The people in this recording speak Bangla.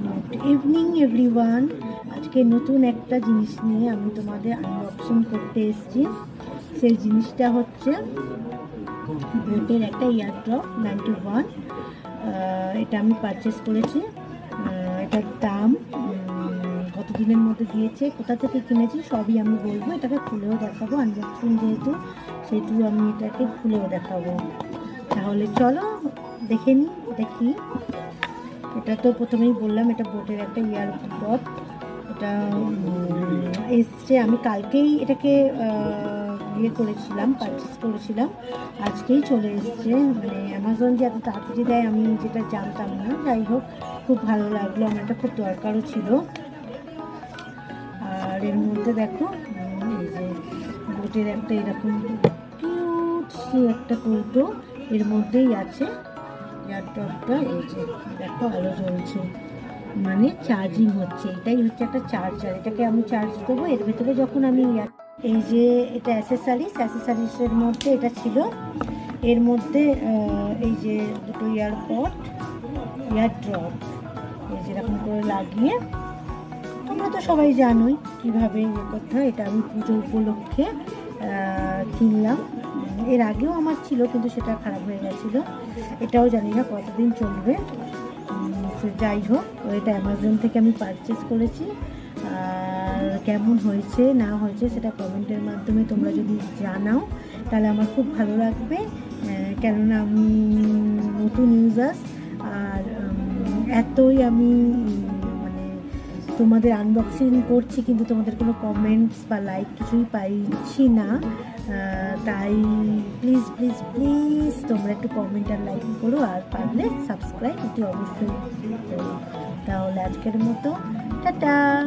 Good evening everyone. আজকে নতুন একটা জিনিস নিয়ে আমি তোমাদের আনবক্সিং করতে এসেছি। সেই জিনিসটা হচ্ছে বোটের একটা ইয়ারড্রপ 91। এটা আমি পারচেস করেছি। এটার দাম কতদিনের মধ্যে দিয়েছে, কোথা থেকে কিনেছি সবই আমি বলবো। এটাকে খুলেও দেখাবো, আনবক্সিং যেহেতু সেহেতু আমি এটাকে খুলেও দেখাবো। তাহলে চলো দেখি। এটা তো প্রথমেই বললাম, এটা বোটের একটা ইয়ারড্রপ। এটা এসছে, আমি কালকেই এটাকে পারচেস করেছিলাম, আজকেই চলে এসছে। মানে অ্যামাজন যে এত তাড়াতাড়ি দেয় আমি যেটা জানতাম না। যাই হোক, খুব ভালো লাগলো, আমার এটা খুব দরকারও ছিল। আর এর মধ্যে দেখো এই যে বোটের একটা এরকম কিউট একটা কৌটো এর মধ্যেই আছে। ইয়ারড্রপটা এই যে দেখো আলো জ্বলছে, মানে চার্জিং হচ্ছে। এটাই হচ্ছে একটা চার্জার, এটাকে আমি চার্জ দেবো। এর ভেতরে যখন আমি এই যে এটা অ্যাসেসারিসের মধ্যে এটা ছিল। এর মধ্যে এই যে দুটো ইয়ারড্রপ এই যেরকম করে লাগিয়ে, তোমরা তো সবাই জানোই কীভাবে ইয়ে করতে হয়। এটা আমি পুজো উপলক্ষে কিনলাম। এর আগেও আমার ছিল, কিন্তু সেটা খারাপ হয়ে গেছিলো। এটাও জানি না কতদিন চলবে। যাই হোক, এটা অ্যামাজন থেকে আমি পারচেস করেছি। আর কেমন হয়েছে না হয়েছে সেটা কমেন্টের মাধ্যমে তোমরা যদি জানাও তাহলে আমার খুব ভালো লাগবে। কেননা আমি নতুন ইউজার, আর এতই আমি মানে তোমাদের আনবক্সিং করছি, কিন্তু তোমাদের কোনো কমেন্টস বা লাইক কিছুই পাইছি না। তাই প্লিজ প্লিজ প্লিজ তোমরা একটু কমেন্ট আর লাইক করো, আর পারলে সাবস্ক্রাইব অতি অবশ্যই করো। তাহলে আজকের মতো টাটা।